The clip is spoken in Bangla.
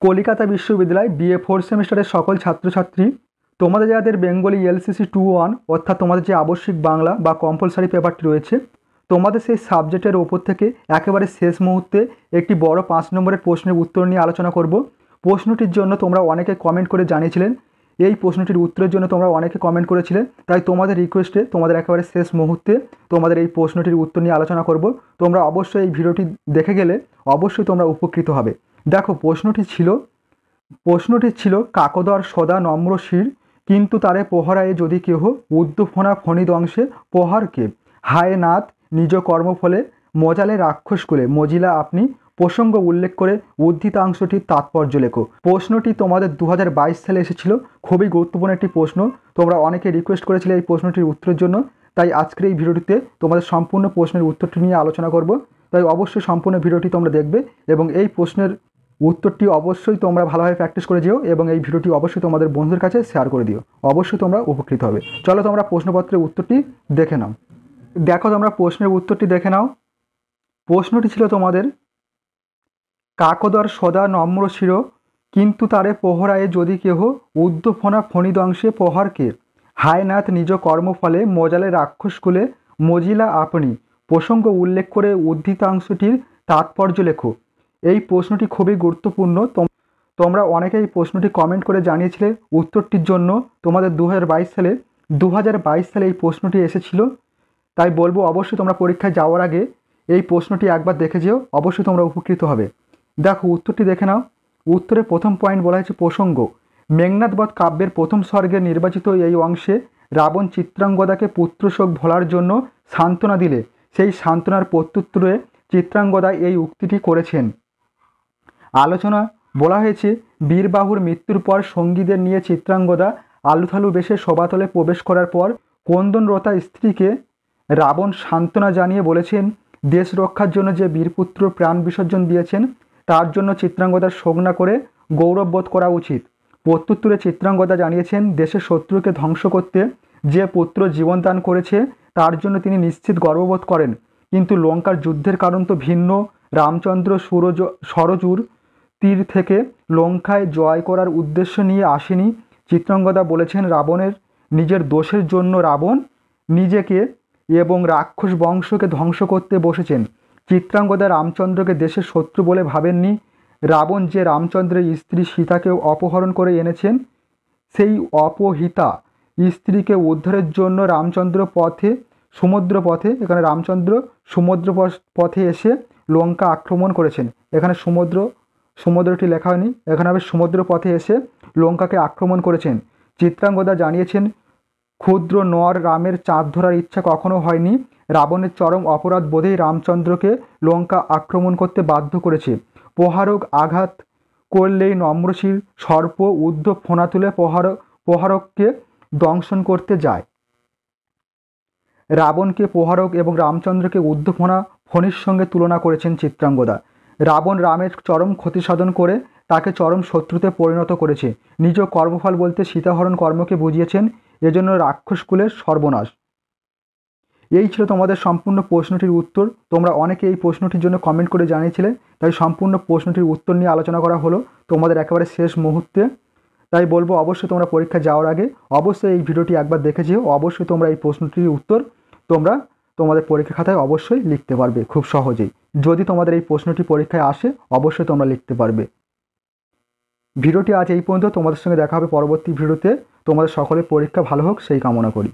কলকাতা বিশ্ববিদ্যালয় বিএ ফোর্থ সেমিস্টারের সকল ছাত্রছাত্রী, তোমাদের যাদের বেঙ্গলি এলসিসি 2-1 অর্থাৎ তোমাদের যে আবশ্যিক বাংলা বা কম্পালসারি পেপারটি রয়েছে, তোমাদের সেই সাবজেক্টের ওপর থেকে একেবারে শেষ মুহূর্তে একটি বড় 5 নম্বরের প্রশ্নের উত্তর নিয়ে আলোচনা করব। প্রশ্নটির জন্য তোমরা অনেকে কমেন্ট করে জানিয়েছিলেন, এই প্রশ্নটির উত্তরের জন্য তোমরা অনেকে কমেন্ট করেছিলে, তাই তোমাদের রিকোয়েস্টে তোমাদের একেবারে শেষ মুহূর্তে তোমাদের এই প্রশ্নটির উত্তর নিয়ে আলোচনা করব। তোমরা অবশ্যই এই ভিডিওটি দেখে গেলে অবশ্যই তোমরা উপকৃত হবে। দেখো, প্রশ্নটি ছিল কাকদর সদা নম্র শির, কিন্তু তারে পোহরায়ে যদি কেহ উদ্দফনা ফণিদংশে পোহার কে, হায় নাথ নিজ কর্মফলে মজালে রাক্ষসকুলে মজিলা আপনি, প্রসঙ্গ উল্লেখ করে উদ্ধৃতাংশটির তাৎপর্য লেখো। প্রশ্নটি তোমাদের 2022 সালে এসেছিল, খুবই গুরুত্বপূর্ণ একটি প্রশ্ন। তোমরা অনেকে রিকোয়েস্ট করেছিলে এই প্রশ্নটির উত্তরের জন্য, তাই আজকের এই ভিডিওটিতে তোমাদের সম্পূর্ণ প্রশ্নের উত্তরটি নিয়ে আলোচনা করব। তাই অবশ্যই সম্পূর্ণ ভিডিওটি তোমরা দেখবে এবং এই প্রশ্নের উত্তরটি অবশ্যই তোমরা ভালোভাবে প্র্যাকটিস করে যেও এবং এই ভিডিওটি অবশ্যই তোমাদের বন্ধুদের কাছে শেয়ার করে দিও। অবশ্যই তোমরা উপকৃত হবে। চলো তোমরা প্রশ্নপত্রের উত্তরটি দেখে নাও। দেখো, তোমরা প্রশ্নের উত্তরটি দেখে নাও। প্রশ্নটি ছিল তোমাদের কাকদর সদা নম্র শির, কিন্তু তারে পোহরায়ে যদি কেহ উদ্দফনা ফণিদংশে পোহার কে, হায় নাথ নিজ কর্মফলে মজালে রাক্ষসকুলে মজিলা আপনি, প্রসঙ্গ উল্লেখ করে উদ্ধৃতাংশটির তাৎপর্য লেখো। এই প্রশ্নটি খুবই গুরুত্বপূর্ণ। তোমরা অনেকেই এই প্রশ্নটি কমেন্ট করে জানিয়েছিলে উত্তরটির জন্য। তোমাদের 2022 সালে এই প্রশ্নটি এসেছিল, তাই বলবো অবশ্যই তোমরা পরীক্ষায় যাওয়ার আগে এই প্রশ্নটি একবার দেখে যেও, অবশ্যই তোমরা উপকৃত হবে। দেখো, উত্তরটি দেখে নাও। উত্তরে প্রথম পয়েন্ট বলা হয়েছে প্রসঙ্গ। মেঘনাদবধ কাব্যের প্রথম স্বর্গের নির্বাচিত এই অংশে রাবণ চিত্রাঙ্গদাকে পুত্রশোক ভোলার জন্য সান্ত্বনা দিলে সেই সান্ত্বনার প্রত্যুত্তরে চিত্রাঙ্গদা এই উক্তিটি করেছেন। আলোচনা বলা হয়েছে, বীরবাহুর মৃত্যুর পর সঙ্গীদের নিয়ে চিত্রাঙ্গদা আলুথালু বেশে সভাতলে প্রবেশ করার পর ক্রন্দনরতা স্ত্রীকে রাবণ সান্ত্বনা জানিয়ে বলেছেন, দেশ রক্ষার জন্য যে বীরপুত্র প্রাণ বিসর্জন দিয়েছেন তার জন্য চিত্রাঙ্গদার শোক না করে গৌরববোধ করা উচিত। প্রত্যুত্তরে চিত্রাঙ্গদা জানিয়েছেন, দেশের শত্রুকে ধ্বংস করতে যে পুত্র জীবনদান করেছে তার জন্য তিনি নিশ্চিত গর্ববোধ করেন, কিন্তু লঙ্কার যুদ্ধের কারণ তো ভিন্ন। রামচন্দ্র সরজুর তীর থেকে লঙ্কায় জয় করার উদ্দেশ্য নিয়ে আসেনি। চিত্রাঙ্গদা বলেছেন, রাবণের নিজের দোষের জন্য রাবণ নিজেকে এবং রাক্ষস বংশকে ধ্বংস করতে বসেছেন। চিত্রাঙ্গদা রামচন্দ্রকে দেশের শত্রু বলে ভাবেননি। রাবণ যে রামচন্দ্রের স্ত্রী সীতাকেও অপহরণ করে এনেছেন, সেই অপহৃতা স্ত্রীকে উদ্ধারের জন্য সমুদ্রপথে এখানে রামচন্দ্র সমুদ্র পথে এসে লঙ্কা আক্রমণ করেছেন। এখানে সমুদ্রটি লেখা হয়নি, এখানে হবে সমুদ্র পথে এসে লঙ্কাকে আক্রমণ করেছেন। চিত্রাঙ্গদা জানিয়েছেন, ক্ষুদ্র নর রামের চাঁদ ধরার ইচ্ছা কখনো হয়নি। রাবণের চরম অপরাধ বোধেই রামচন্দ্রকে লঙ্কা আক্রমণ করতে বাধ্য করেছে। প্রহারক আঘাত করলেই নম্রশির সর্প ঊর্ধ্ব ফোনা তুলে প্রহারককে দংশন করতে যায়। রাবণকে প্রহারক এবং রামচন্দ্রকে ঊর্ধ্বফোনা ফণির সঙ্গে তুলনা করেছেন চিত্রাঙ্গদা। রাবণ রামের চরম ক্ষতি সাধন করে তাকে চরম শত্রুতে পরিণত করেছে। নিজ কর্মফল বলতে সীতাহরণ কর্মকে বুঝিয়েছেন, এজন্য রাক্ষসকুলের সর্বনাশ। এই ছিল তোমাদের সম্পূর্ণ প্রশ্নটির উত্তর। তোমরা অনেকে এই প্রশ্নটির জন্য কমেন্ট করে জানিয়েছিলে, তাই সম্পূর্ণ প্রশ্নটির উত্তর নিয়ে আলোচনা করা হলো তোমাদের একেবারে শেষ মুহূর্তে। তাই বলবো অবশ্যই তোমরা পরীক্ষা যাওয়ার আগে অবশ্যই এই ভিডিওটি একবার দেখে যেও। অবশ্যই তোমরা এই প্রশ্নটির উত্তর তোমরা তোমাদের পরীক্ষা খাতায় অবশ্যই লিখতে পারবে খুব সহজেই। যদি তোমাদের এই প্রশ্নটি পরীক্ষায় আসে অবশ্যই তোমরা লিখতে পারবে। ভিডিওটি আজ এই পর্যন্ত। তোমাদের সঙ্গে দেখা হবে পরবর্তী ভিডিওতে। তোমাদের সকলের পরীক্ষা ভালো হোক সেই কামনা করি।